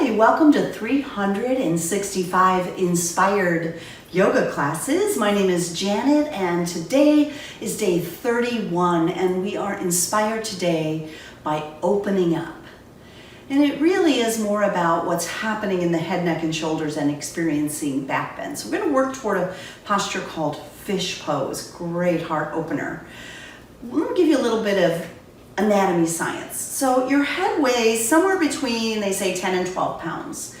Hi, welcome to 365 Inspired Yoga Classes. My name is Janet and today is day 31 and we are inspired today by opening up. And it really is more about what's happening in the head, neck, and shoulders and experiencing back bend. So we're going to work toward a posture called fish pose. Great heart opener. Let me give you a little bit of anatomy science. So your head weighs somewhere between, they say, 10 and 12 pounds.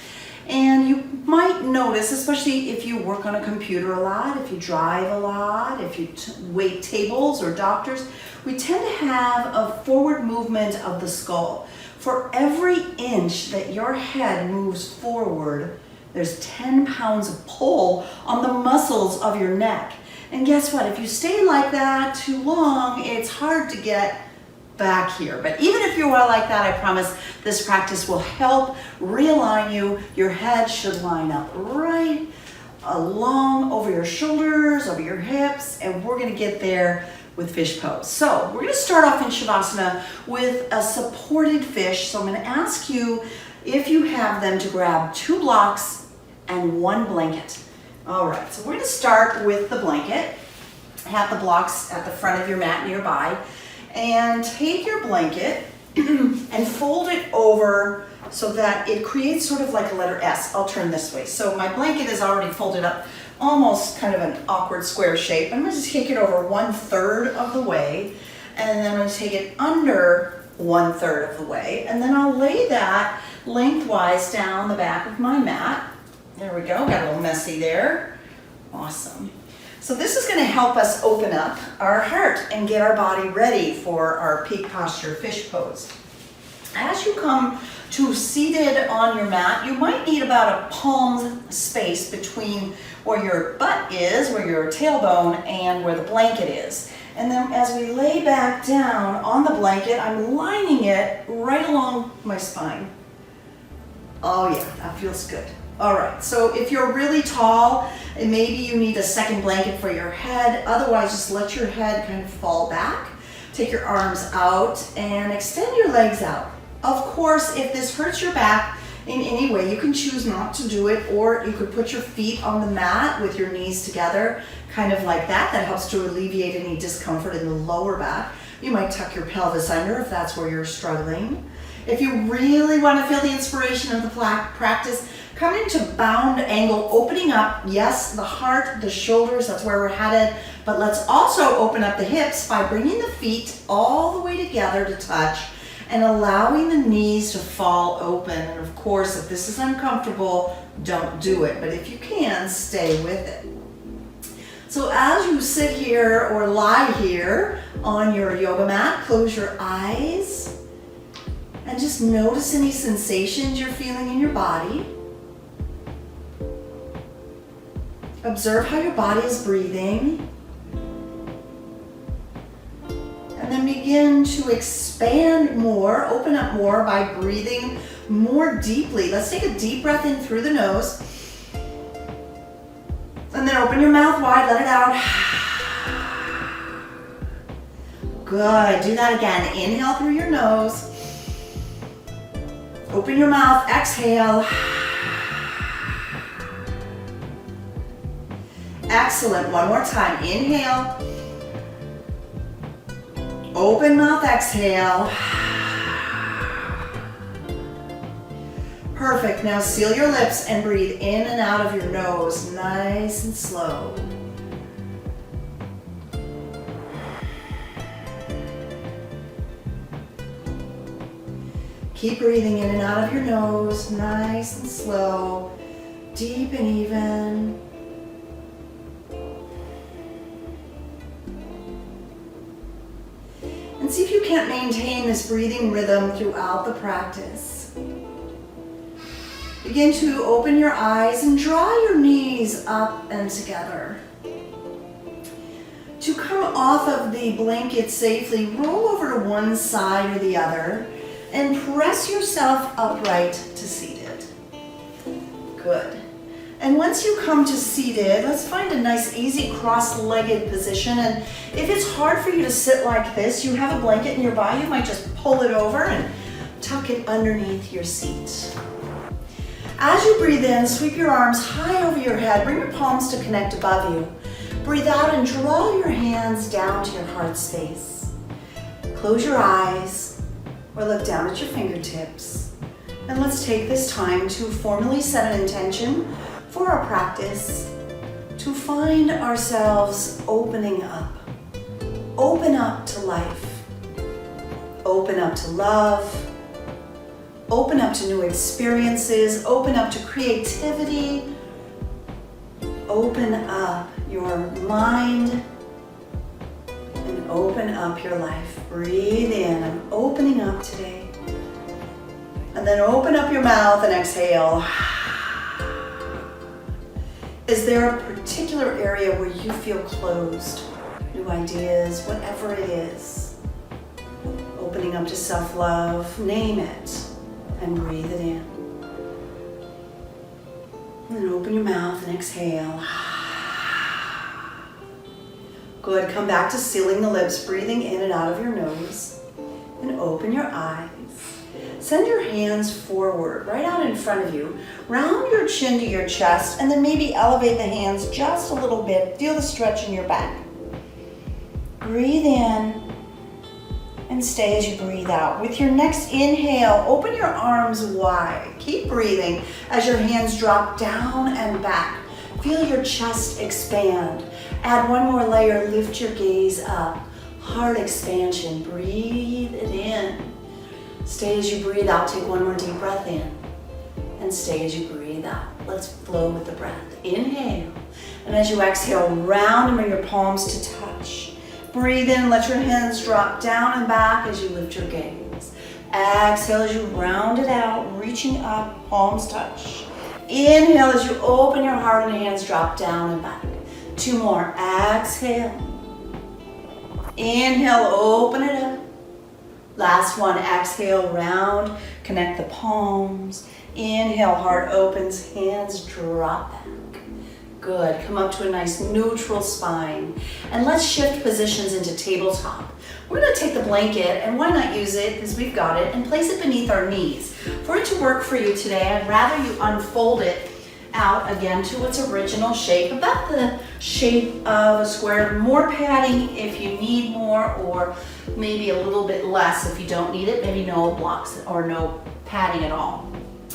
And you might notice, especially if you work on a computer a lot, if you drive a lot, if you wait tables or doctors, we tend to have a forward movement of the skull. For every inch that your head moves forward, there's 10 pounds of pull on the muscles of your neck. And guess what? If you stay like that too long, it's hard to get back here. But even if you are like that, I promise this practice will help realign you. Your head should line up right along over your shoulders, over your hips, and we're going to get there with fish pose. So we're going to start off in Shavasana with a supported fish. So I'm going to ask you, if you have them, to grab 2 blocks and 1 blanket. All right, so we're going to start with the blanket. Have the blocks at the front of your mat nearby. And take your blanket and fold it over so that it creates sort of like a letter S. I'll turn this way. So my blanket is already folded up, almost kind of an awkward square shape. I'm going to take it over 1/3 of the way, and then I'm going to take it under 1/3 of the way, and then I'll lay that lengthwise down the back of my mat. There we go. Got a little messy there. Awesome. So this is going to help us open up our heart and get our body ready for our peak posture fish pose. As you come to seated on your mat, you might need about a palm space between where your butt is, where your tailbone, and where the blanket is. And then as we lay back down on the blanket, I'm lining it right along my spine. Oh yeah, that feels good. All right, so if you're really tall, and maybe you need a second blanket for your head. Otherwise, just let your head kind of fall back. Take your arms out and extend your legs out. Of course, if this hurts your back in any way, you can choose not to do it, or you could put your feet on the mat with your knees together, kind of like that. That helps to alleviate any discomfort in the lower back. You might tuck your pelvis under if that's where you're struggling. If you really want to feel the inspiration of the practice, come into bound angle, opening up, yes, the heart, the shoulders, that's where we're headed, but let's also open up the hips by bringing the feet all the way together to touch and allowing the knees to fall open. And of course, if this is uncomfortable, don't do it, but if you can, stay with it. So as you sit here or lie here on your yoga mat, close your eyes and just notice any sensations you're feeling in your body. Observe how your body is breathing. And then begin to expand more, open up more by breathing more deeply. Let's take a deep breath in through the nose. And then open your mouth wide, let it out. Good, do that again. Inhale through your nose. Open your mouth, exhale. Excellent, one more time. Inhale. Open mouth, exhale. Perfect, now seal your lips and breathe in and out of your nose, nice and slow. Keep breathing in and out of your nose, nice and slow, deep and even. And see if you can't maintain this breathing rhythm throughout the practice. Begin to open your eyes and draw your knees up and together. To come off of the blanket safely, roll over to one side or the other and press yourself upright to seated. Good. And once you come to seated, let's find a nice easy cross-legged position. And if it's hard for you to sit like this, you have a blanket nearby, you might just pull it over and tuck it underneath your seat. As you breathe in, sweep your arms high over your head. Bring your palms to connect above you. Breathe out and draw your hands down to your heart space. Close your eyes or look down at your fingertips. And let's take this time to formally set an intention for our practice to find ourselves opening up. Open up to life. Open up to love. Open up to new experiences. Open up to creativity. Open up your mind and open up your life. Breathe in. I'm opening up today. And then open up your mouth and exhale. Is there a particular area where you feel closed? New ideas, whatever it is. Opening up to self-love, name it, and breathe it in. And then open your mouth and exhale. Good, come back to sealing the lips, breathing in and out of your nose. And open your eyes. Send your hands forward, right out in front of you. Round your chin to your chest, and then maybe elevate the hands just a little bit. Feel the stretch in your back. Breathe in and stay as you breathe out. With your next inhale, open your arms wide. Keep breathing as your hands drop down and back. Feel your chest expand. Add one more layer, lift your gaze up. Heart expansion, breathe it in. Stay as you breathe out, take one more deep breath in. And stay as you breathe out. Let's flow with the breath. Inhale. And as you exhale, round and bring your palms to touch. Breathe in, let your hands drop down and back as you lift your gaze. Exhale as you round it out, reaching up, palms touch. Inhale as you open your heart and hands drop down and back. Two more. Exhale. Inhale, open it up. Last one. Exhale, round, connect the palms. Inhale, heart opens, hands drop back. Good. Come up to a nice neutral spine. And let's shift positions into tabletop. We're going to take the blanket, and why not use it, because we've got it, and place it beneath our knees. For it to work for you today, I'd rather you unfold it out again to its original shape, about the shape of a square. More padding if you need more, or maybe a little bit less if you don't need it. Maybe no blocks or no padding at all.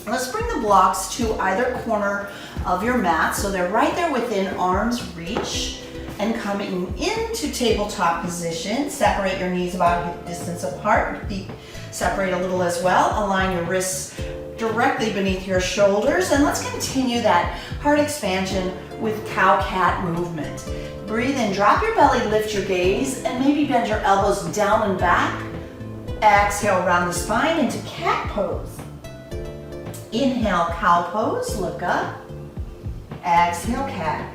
Let's bring the blocks to either corner of your mat so they're right there within arm's reach. And coming into tabletop position, separate your knees about a hip distance apart. Feet separate a little as well. Align your wrists directly beneath your shoulders. And let's continue that heart expansion with cow-cat movement. Breathe in, drop your belly, lift your gaze, and maybe bend your elbows down and back. Exhale, round the spine into cat pose. Inhale, cow pose, look up. Exhale, cat.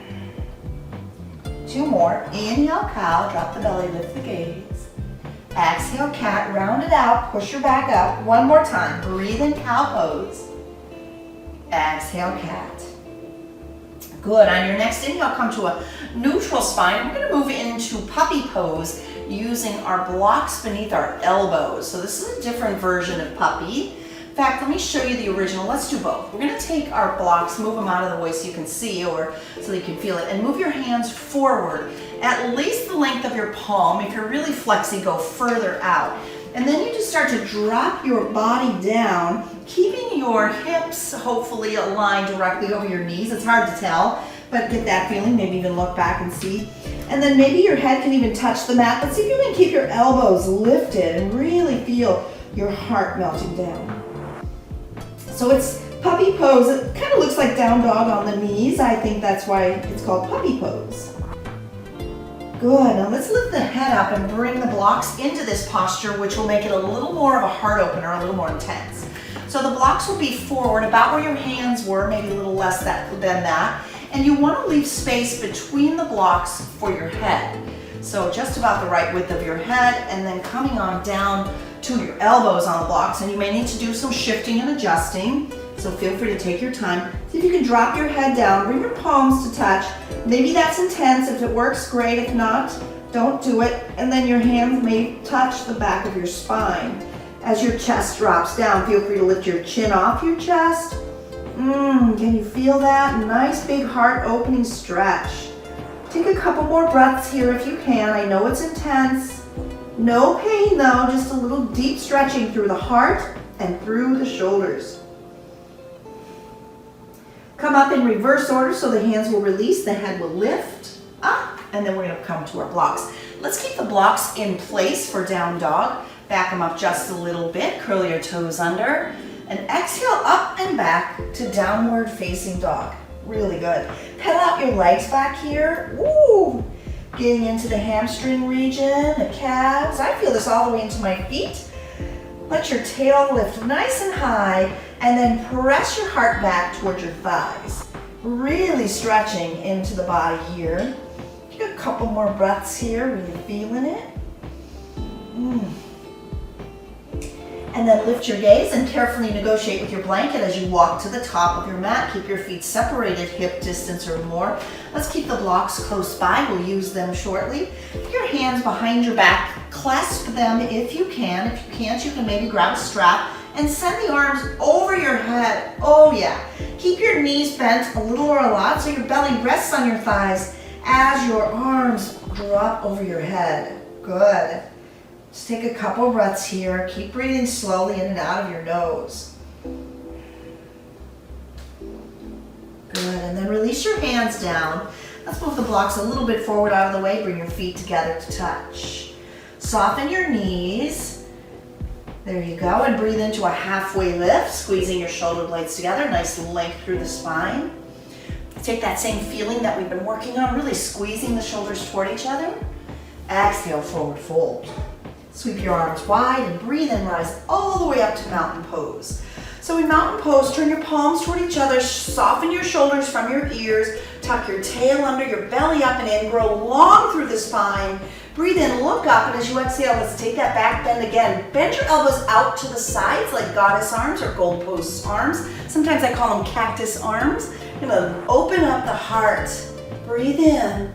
Two more. Inhale, cow, drop the belly, lift the gaze. Exhale, cat, round it out, push your back up. One more time. Breathe in, cow pose. Exhale, cat. Good. On your next inhale, come to a neutral spine. We're going to move into puppy pose using our blocks beneath our elbows. So this is a different version of puppy. In fact, let me show you the original. Let's do both. We're going to take our blocks, move them out of the way so you can see or so you can feel it, and move your hands forward at least the length of your palm. If you're really flexy, go further out. And then you just start to drop your body down, keeping your hips hopefully aligned directly over your knees. It's hard to tell, but get that feeling. Maybe even look back and see. And then maybe your head can even touch the mat, but see if you can keep your elbows lifted and really feel your heart melting down. So it's puppy pose. It kind of looks like down dog on the knees. I think that's why it's called puppy pose. Good. Now let's lift the head up and bring the blocks into this posture, which will make it a little more of a heart opener, a little more intense. So the blocks will be forward, about where your hands were, maybe a little less than that. And you want to leave space between the blocks for your head. So just about the right width of your head, and then coming on down to your elbows on the blocks. And you may need to do some shifting and adjusting, so feel free to take your time. See if you can drop your head down, bring your palms to touch. Maybe that's intense. If it works, great. If not, don't do it. And then your hands may touch the back of your spine. As your chest drops down, feel free to lift your chin off your chest Can you feel that? Nice big heart opening stretch. Take a couple more breaths here if you can. I know it's intense. No pain though, just a little deep stretching through the heart and through the shoulders. Come up in reverse order so the hands will release, the head will lift up, and then we're going to come to our blocks. Let's keep the blocks in place for down dog. Back them up just a little bit, curl your toes under, and exhale up and back to downward facing dog. Really good. Pedal out your legs back here. Woo! Getting into the hamstring region, the calves. I feel this all the way into my feet. Let your tail lift nice and high, and then press your heart back towards your thighs. Really stretching into the body here. Take a couple more breaths here. Really feeling it. And then lift your gaze and carefully negotiate with your blanket as you walk to the top of your mat. Keep your feet separated, hip distance or more. Let's keep the blocks close by. We'll use them shortly. Put your hands behind your back. Clasp them if you can. If you can't, you can maybe grab a strap and send the arms over your head. Oh yeah. Keep your knees bent a little or a lot so your belly rests on your thighs as your arms drop over your head. Good. Just take a couple breaths here. Keep breathing slowly in and out of your nose. Good, and then release your hands down. Let's move the blocks a little bit forward out of the way. Bring your feet together to touch. Soften your knees. There you go, and breathe into a halfway lift, squeezing your shoulder blades together. Nice length through the spine. Take that same feeling that we've been working on, really squeezing the shoulders toward each other. Exhale, forward fold. Sweep your arms wide and breathe in, rise all the way up to mountain pose. So in mountain pose, turn your palms toward each other, soften your shoulders from your ears, tuck your tail under, your belly up and in, grow long through the spine. Breathe in, look up, and as you exhale, let's take that back bend again. Bend your elbows out to the sides like goddess arms or gold post arms. Sometimes I call them cactus arms. You're gonna open up the heart. Breathe in.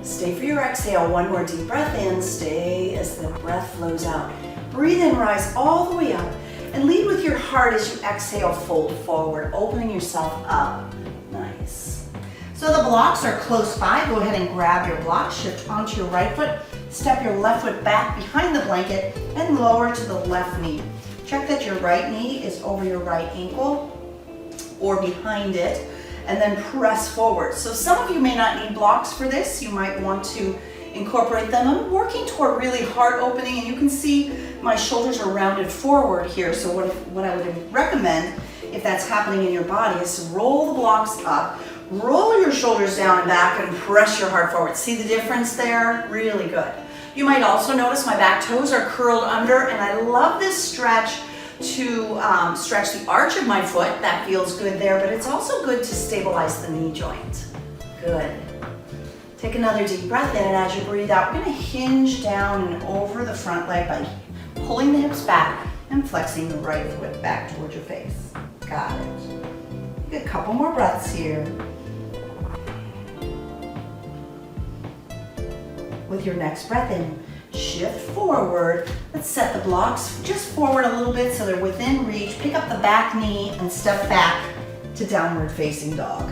Stay for your exhale. One more deep breath in. Stay as the breath flows out. Breathe in, rise all the way up. And lead with your heart as you exhale, fold forward, opening yourself up. Nice. So the blocks are close by. Go ahead and grab your block. Shift onto your right foot. Step your left foot back behind the blanket and lower to the left knee. Check that your right knee is over your right ankle or behind it. And then press forward. So some of you may not need blocks for this. You might want to incorporate them. I'm working toward really heart opening, and you can see my shoulders are rounded forward here. So what I would recommend, if that's happening in your body, is to roll the blocks up, roll your shoulders down and back, and press your heart forward. See the difference there? Really good. You might also notice my back toes are curled under, and I love this stretch to stretch the arch of my foot. That feels good there, but it's also good to stabilize the knee joint. Good. Take another deep breath in, and as you breathe out, we're going to hinge down and over the front leg by pulling the hips back and flexing the right foot back towards your face. Got it. Take a couple more breaths here. With your next breath in, shift forward. Let's set the blocks just forward a little bit so they're within reach. Pick up the back knee and step back to downward facing dog.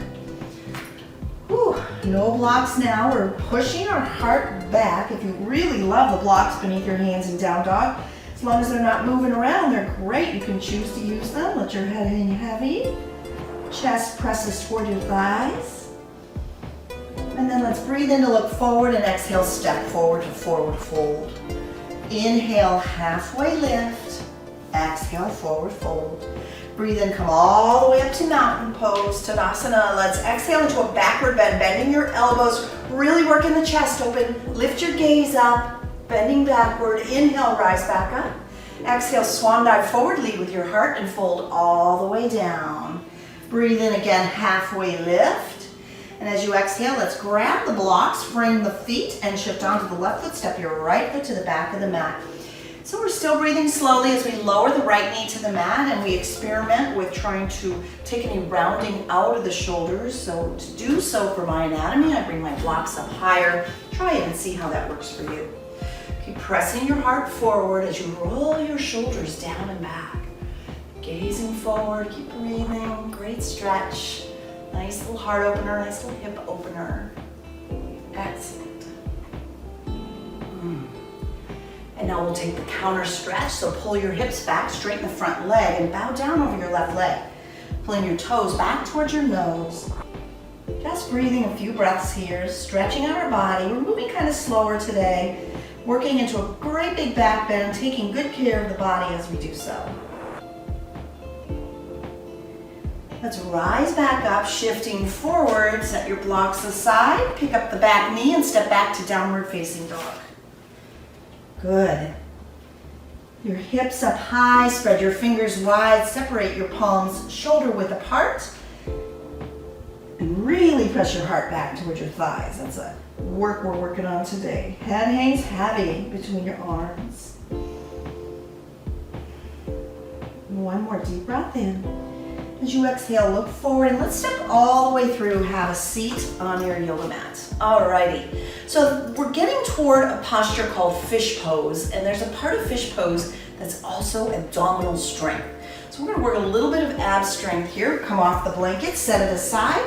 Whew, no blocks now. We're pushing our heart back. If you really love the blocks beneath your hands in down dog, as long as they're not moving around, they're great. You can choose to use them. Let your head hang heavy. Chest presses toward your thighs. And then let's breathe in to look forward and exhale, step forward to forward fold. Inhale, halfway lift. Exhale, forward fold. Breathe in, come all the way up to mountain pose, Tadasana. Let's exhale into a backward bend, bending your elbows, really working the chest open. Lift your gaze up, bending backward. Inhale, rise back up. Exhale, swan dive forward, lead with your heart and fold all the way down. Breathe in again, halfway lift. And as you exhale, let's grab the blocks, frame the feet, and shift onto the left foot. Step your right foot to the back of the mat. So we're still breathing slowly as we lower the right knee to the mat, and we experiment with trying to take any rounding out of the shoulders. So to do so for my anatomy, I bring my blocks up higher. Try it and see how that works for you. Keep pressing your heart forward as you roll your shoulders down and back. Gazing forward, keep breathing, great stretch. Nice little heart opener, nice little hip opener. Excellent. And now we'll take the counter stretch, so pull your hips back, straighten the front leg, and bow down over your left leg. Pulling your toes back towards your nose. Just breathing a few breaths here, stretching out our body. We're moving kind of slower today, working into a great big back bend, taking good care of the body as we do so. Let's rise back up, shifting forward, set your blocks aside, pick up the back knee and step back to downward facing dog. Good. Your hips up high, spread your fingers wide, separate your palms shoulder width apart, and really press your heart back towards your thighs. That's a work we're working on today. Head hangs heavy between your arms. One more deep breath in. As you exhale, look forward and let's step all the way through, have a seat on your yoga mat. Alrighty, so we're getting toward a posture called fish pose, and there's a part of fish pose that's also abdominal strength. So we're gonna work a little bit of ab strength here. Come off the blanket, set it aside.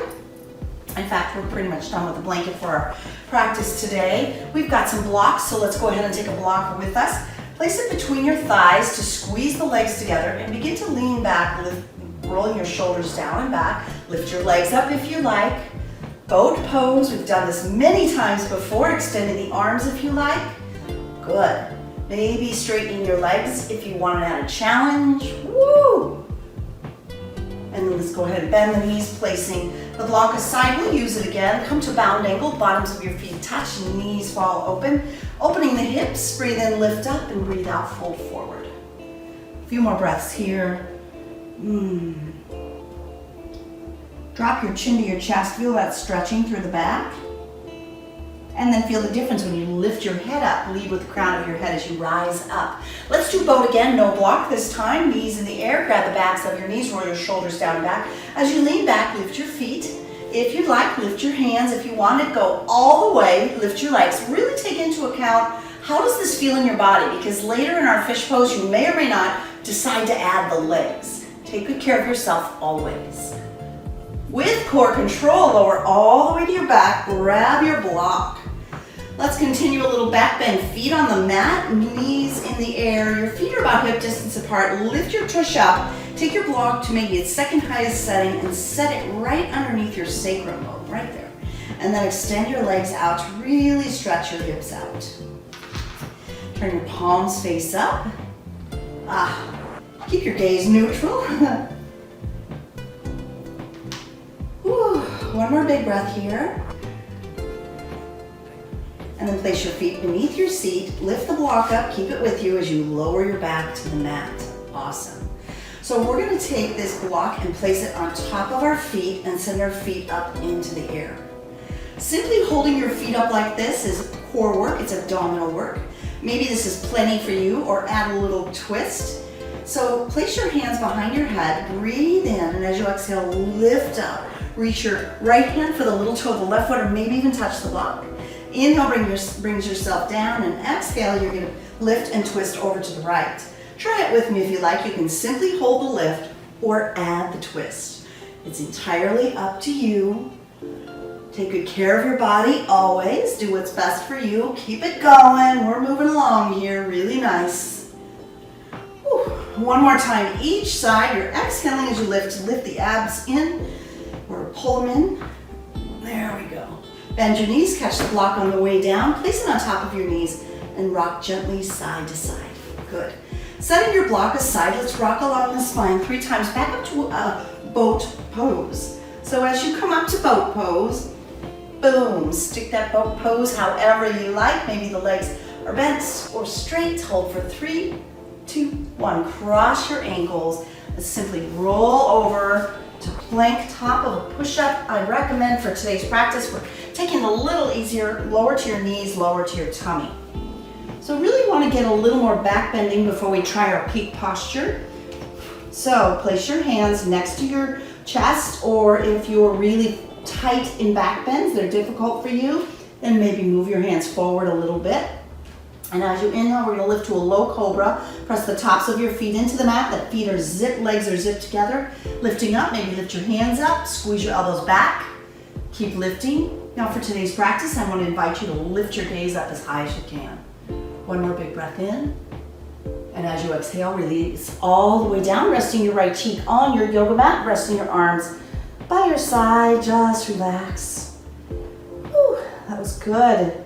In fact, we're pretty much done with the blanket for our practice today. We've got some blocks, so let's go ahead and take a block with us. Place it between your thighs to squeeze the legs together and begin to lean back, rolling your shoulders down and back. Lift your legs up if you like. Boat pose, we've done this many times before, extending the arms if you like. Good. Maybe straightening your legs if you want to add a challenge. Woo! And then let's go ahead and bend the knees, placing the block aside. We'll use it again. Come to bound ankle, bottoms of your feet touch, knees fall open. Opening the hips, breathe in, lift up, and breathe out, fold forward. A few more breaths here. Drop your chin to your chest, feel that stretching through the back. And then feel the difference when you lift your head up, lead with the crown of your head as you rise up. Let's do boat again, no block this time. Knees in the air, grab the backs of your knees, roll your shoulders down and back. As you lean back, lift your feet. If you'd like, lift your hands. If you want it, go all the way, lift your legs. Really take into account, how does this feel in your body? Because later in our fish pose, you may or may not decide to add the legs. Take good care of yourself always. With core control, lower all the way to your back, grab your block. Let's continue a little back bend, feet on the mat, knees in the air. Your feet are about hip distance apart. Lift your tush up, take your block to maybe its second highest setting and set it right underneath your sacrum bone, right there. And then extend your legs out to really stretch your hips out. Turn your palms face up. Keep your gaze neutral. Whew. One more big breath here. And then place your feet beneath your seat, lift the block up, keep it with you as you lower your back to the mat. Awesome. So we're going to take this block and place it on top of our feet and send our feet up into the air. Simply holding your feet up like this is core work, it's abdominal work. Maybe this is plenty for you, or add a little twist. So place your hands behind your head, breathe in, and as you exhale, lift up. Reach your right hand for the little toe of the left foot, or maybe even touch the block. Inhale, brings yourself down, and exhale, you're gonna lift and twist over to the right. Try it with me if you like. You can simply hold the lift or add the twist. It's entirely up to you. Take good care of your body always. Do what's best for you. Keep it going. We're moving along here, really nice. Whew. One more time each side. You're exhaling as you lift the abs in, or pull them in. There we go. Bend your knees, catch the block on the way down, place it on top of your knees, and rock gently side to side. Good. Setting your block aside, let's rock along the spine 3 times, back up to a boat pose. So as you come up to boat pose, boom, stick that boat pose however you like. Maybe the legs are bent or straight. Hold for 3, 2, 1. Cross your ankles. Let's simply roll over to plank, top of a push-up. I recommend for today's practice, we're taking it a little easier, lower to your knees, lower to your tummy. So really want to get a little more back bending before we try our peak posture. So place your hands next to your chest, or if you're really tight in back bends, they're difficult for you, then maybe move your hands forward a little bit. And as you inhale, we're gonna lift to a low cobra. Press the tops of your feet into the mat. The feet are zipped, legs are zipped together. Lifting up, maybe lift your hands up, squeeze your elbows back. Keep lifting. Now for today's practice, I want to invite you to lift your gaze up as high as you can. One more big breath in. And as you exhale, release all the way down, resting your right cheek on your yoga mat, resting your arms by your side. Just relax. Whew, that was good.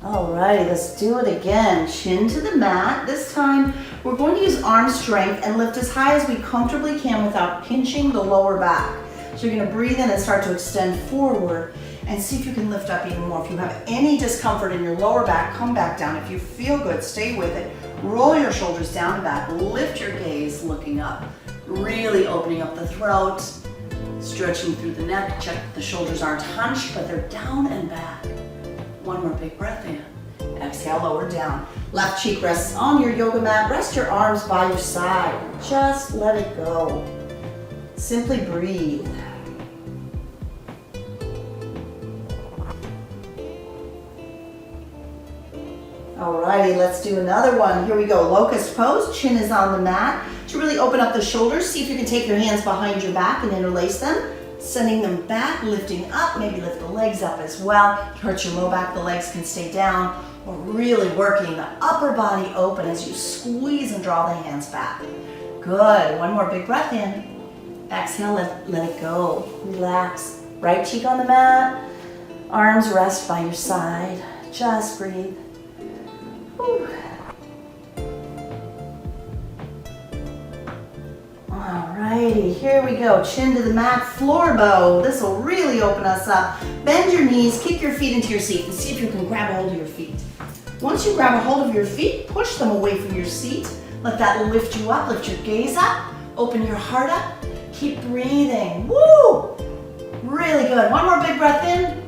Alrighty, let's do it again. Chin to the mat. This time, we're going to use arm strength and lift as high as we comfortably can without pinching the lower back. So you're gonna breathe in and start to extend forward and see if you can lift up even more. If you have any discomfort in your lower back, come back down. If you feel good, stay with it. Roll your shoulders down and back. Lift your gaze, looking up. Really opening up the throat, stretching through the neck. Check that the shoulders aren't hunched, but they're down and back. One more big breath in. Exhale, lower down. Left cheek rests on your yoga mat. Rest your arms by your side. Just let it go. Simply breathe. Alrighty, let's do another one. Here we go, locust pose. Chin is on the mat. To really open up the shoulders, see if you can take your hands behind your back and interlace them. Sending them back, lifting up, maybe lift the legs up as well. Hurt your low back, the legs can stay down. We're really working the upper body open as you squeeze and draw the hands back. Good, one more big breath in. Exhale, let it go. Relax, right cheek on the mat. Arms rest by your side. Just breathe. Whew. Alrighty, here we go. Chin to the mat, floor bow. This will really open us up. Bend your knees, kick your feet into your seat, and see if you can grab a hold of your feet. Once you grab a hold of your feet, push them away from your seat. Let that lift you up, lift your gaze up, open your heart up. Keep breathing. Woo! Really good. One more big breath in.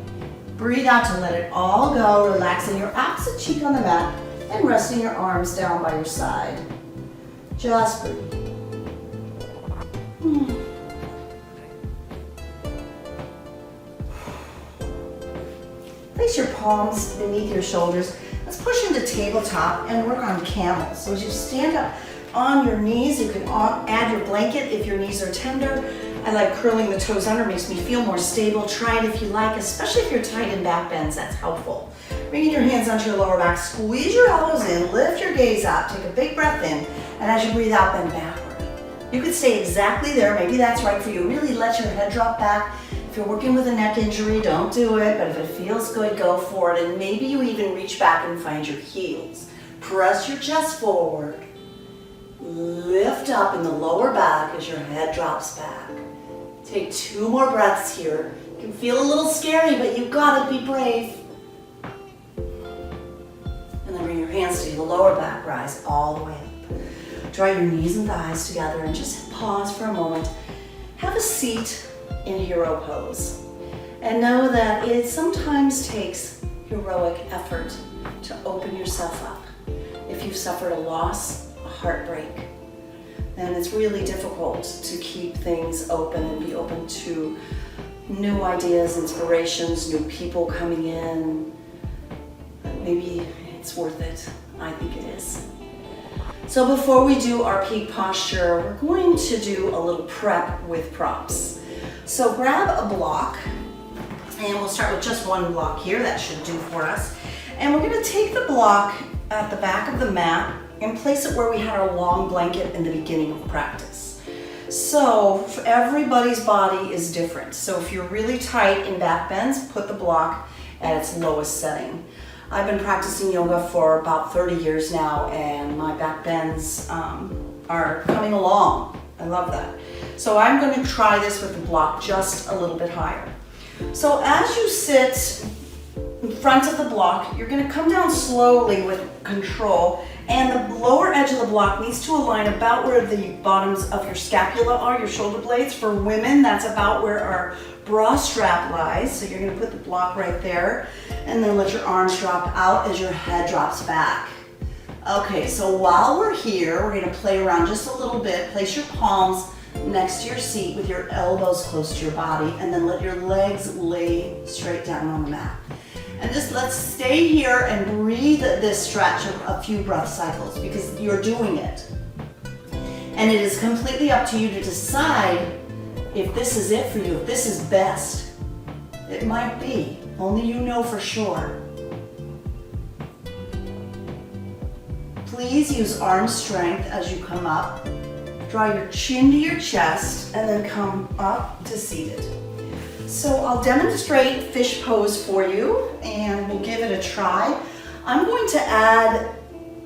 Breathe out to let it all go. Relaxing your opposite cheek on the mat and resting your arms down by your side. Just breathe. Place your palms beneath your shoulders. Let's push into tabletop and work on camel. So as you stand up on your knees, you can add your blanket if your knees are tender. I like curling the toes under, makes me feel more stable. Try it if you like, especially if you're tight in back bends, that's helpful. Bringing your hands onto your lower back, squeeze your elbows in, lift your gaze up, take a big breath in, and as you breathe out, bend backward. You could stay exactly there, maybe that's right for you. Really let your head drop back. If you're working with a neck injury, don't do it, but if it feels good, go for it. And maybe you even reach back and find your heels. Press your chest forward. Lift up in the lower back as your head drops back. Take 2 more breaths here. It can feel a little scary, but you've got to be brave. And then bring your hands to the lower back, rise all the way up. Draw your knees and thighs together and just pause for a moment. Have a seat in hero pose. And know that it sometimes takes heroic effort to open yourself up. If you've suffered a loss, a heartbreak, then it's really difficult to keep things open and be open to new ideas, inspirations, new people coming in. Maybe it's worth it. I think it is. So before we do our peak posture, we're going to do a little prep with props. So grab a block, and we'll start with just one block here. That should do for us. And we're going to take the block at the back of the mat and place it where we had our long blanket in the beginning of practice. So everybody's body is different. So if you're really tight in back bends, put the block at its lowest setting. I've been practicing yoga for about 30 years now, and my back bends are coming along. I love that. So I'm going to try this with the block just a little bit higher. So as you sit in front of the block, you're going to come down slowly with control, and the lower edge of the block needs to align about where the bottoms of your scapula are, your shoulder blades. For women, that's about where our bra strap lies. So you're going to put the block right there, and then let your arms drop out as your head drops back. Okay, so while we're here, we're going to play around just a little bit. Place your palms next to your seat with your elbows close to your body, and then let your legs lay straight down on the mat. And just let's stay here and breathe this stretch of a few breath cycles because you're doing it. And it is completely up to you to decide if this is it for you, if this is best. It might be, only you know for sure. Please use arm strength as you come up. Draw your chin to your chest and then come up to seated. So I'll demonstrate fish pose for you and we'll give it a try. I'm going to add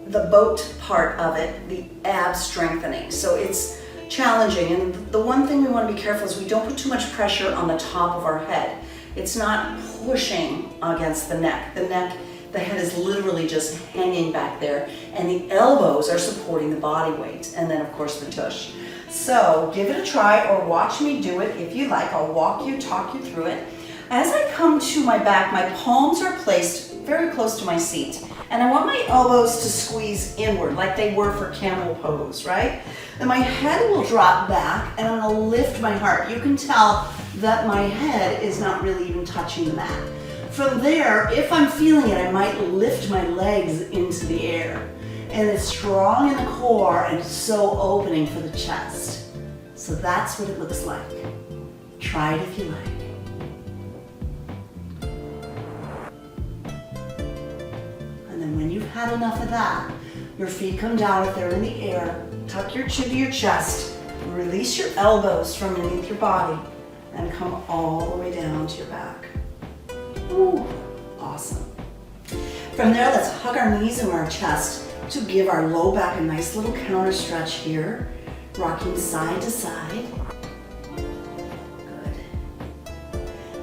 the boat part of it, the ab strengthening. So it's challenging, and the one thing we want to be careful is we don't put too much pressure on the top of our head. It's not pushing against the neck. The head is literally just hanging back there, and the elbows are supporting the body weight, and then of course the tush. So give it a try or watch me do it if you like. I'll talk you through it. As I come to my back, my palms are placed very close to my seat, and I want my elbows to squeeze inward like they were for camel pose, right? And my head will drop back and I'm gonna lift my heart. You can tell that my head is not really even touching the mat. From there, if I'm feeling it, I might lift my legs into the air. And it's strong in the core and so opening for the chest. So that's what it looks like. Try it if you like. And then when you've had enough of that, your feet come down if they're in the air. Tuck your chin to your chest. Release your elbows from underneath your body and come all the way down to your back. Ooh, awesome. From there, let's hug our knees and our chest to give our low back a nice little counter stretch here, rocking side to side. Good.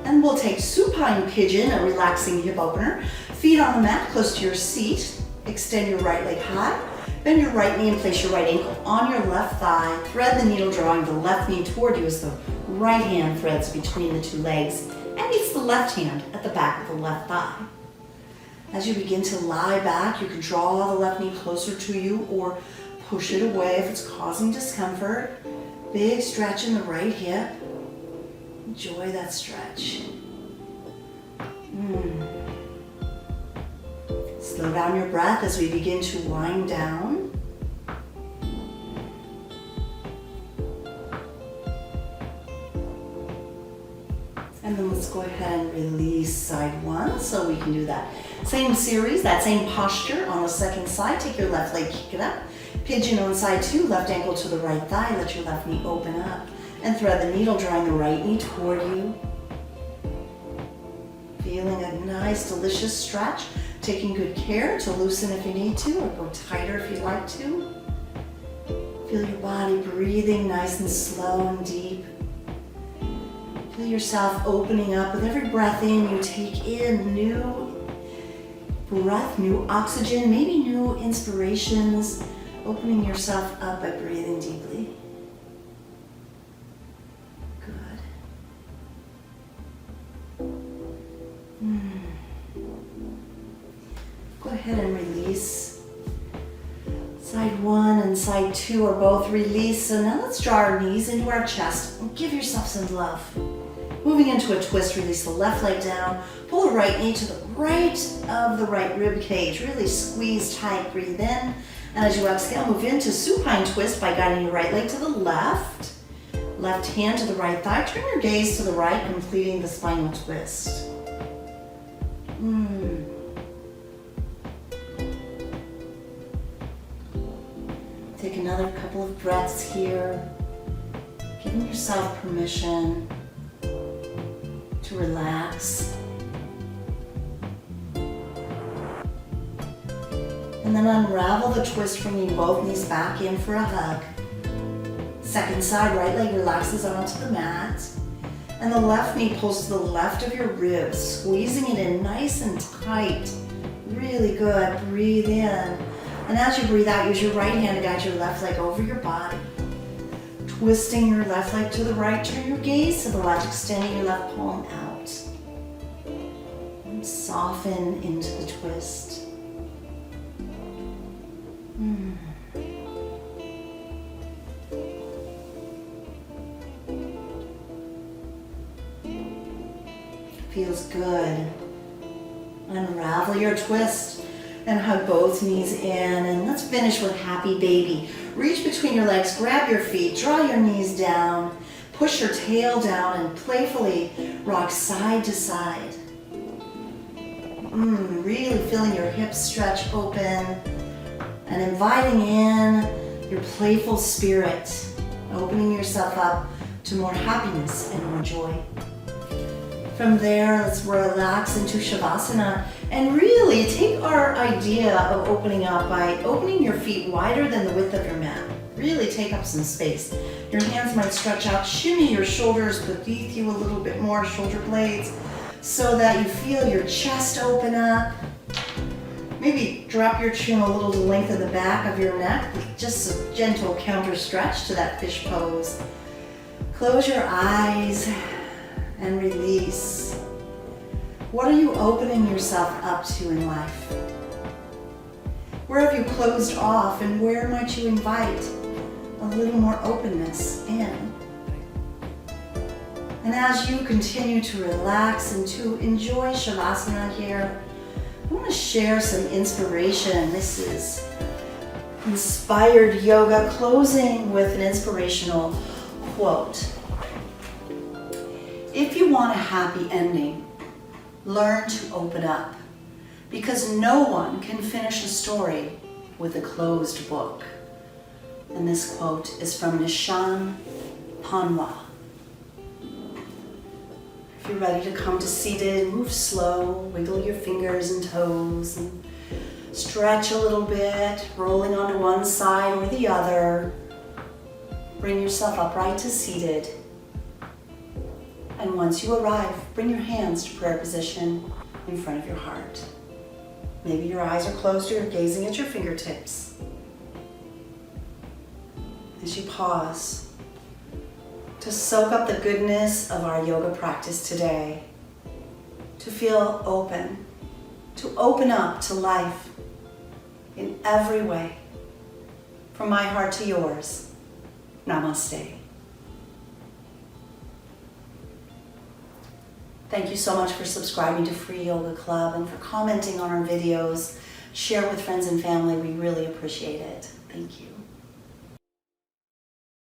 And we'll take supine pigeon, a relaxing hip opener. Feet on the mat, close to your seat. Extend your right leg high. Bend your right knee and place your right ankle on your left thigh. Thread the needle, drawing the left knee toward you as the right hand threads between the two legs and meets the left hand at the back of the left thigh. As you begin to lie back, you can draw the left knee closer to you or push it away if it's causing discomfort. Big stretch in the right hip. Enjoy that stretch. Slow down your breath as we begin to wind down. And then let's go ahead and release side one so we can do that same series, that same posture on the second side. Take your left leg, kick it up. Pigeon on side two, left ankle to the right thigh. Let your left knee open up and thread the needle, drawing the right knee toward you. Feeling a nice, delicious stretch. Taking good care to loosen if you need to or go tighter if you'd like to. Feel your body breathing nice and slow and deep. Feel yourself opening up. With every breath in, you take in new breath, new oxygen, maybe new inspirations, opening yourself up by breathing deeply. Good. Go ahead and release. Side one and side two are both released. So now let's draw our knees into our chest and give yourself some love. Moving into a twist, release the left leg down. Pull the right knee to the right of the right rib cage. Really squeeze tight, breathe in. And as you exhale, move into supine twist by guiding your right leg to the left. Left hand to the right thigh. Turn your gaze to the right, completing the spinal twist. Take another couple of breaths here. Giving yourself permission to relax. And then unravel the twist, bringing both knees back in for a hug. Second side, right leg relaxes onto the mat. And the left knee pulls to the left of your ribs, squeezing it in nice and tight. Really good. Breathe in. And as you breathe out, use your right hand to guide your left leg over your body. Twisting your left leg to the right, turn your gaze to the left, extending your left palm out. And soften into the twist. Feels good. Unravel your twist and hug both knees in. And let's finish with happy baby. Reach between your legs, grab your feet, draw your knees down, push your tail down and playfully rock side to side. Really feeling your hips stretch open and inviting in your playful spirit, opening yourself up to more happiness and more joy. From there, let's relax into Shavasana and really take our idea of opening up by opening your feet wider than the width of your mat. Really take up some space. Your hands might stretch out, shimmy your shoulders beneath you a little bit more, shoulder blades, so that you feel your chest open up. Maybe drop your chin a little to lengthen the back of your neck, just a gentle counter stretch to that fish pose. Close your eyes and release. What are you opening yourself up to in life? Where have you closed off and where might you invite a little more openness in? And as you continue to relax and to enjoy Shavasana here, I want to share some inspiration. This is inspired yoga, closing with an inspirational quote. If you want a happy ending, learn to open up, because no one can finish a story with a closed book. And this quote is from Nishan Panwa. If you're ready to come to seated, move slow, wiggle your fingers and toes, and stretch a little bit, rolling onto one side or the other. Bring yourself upright to seated. And once you arrive, bring your hands to prayer position in front of your heart. Maybe your eyes are closed or you're gazing at your fingertips. As you pause to soak up the goodness of our yoga practice today, to feel open, to open up to life in every way. From my heart to yours, namaste. Thank you so much for subscribing to Free Yoga Club and for commenting on our videos. Share with friends and family. We really appreciate it. Thank you.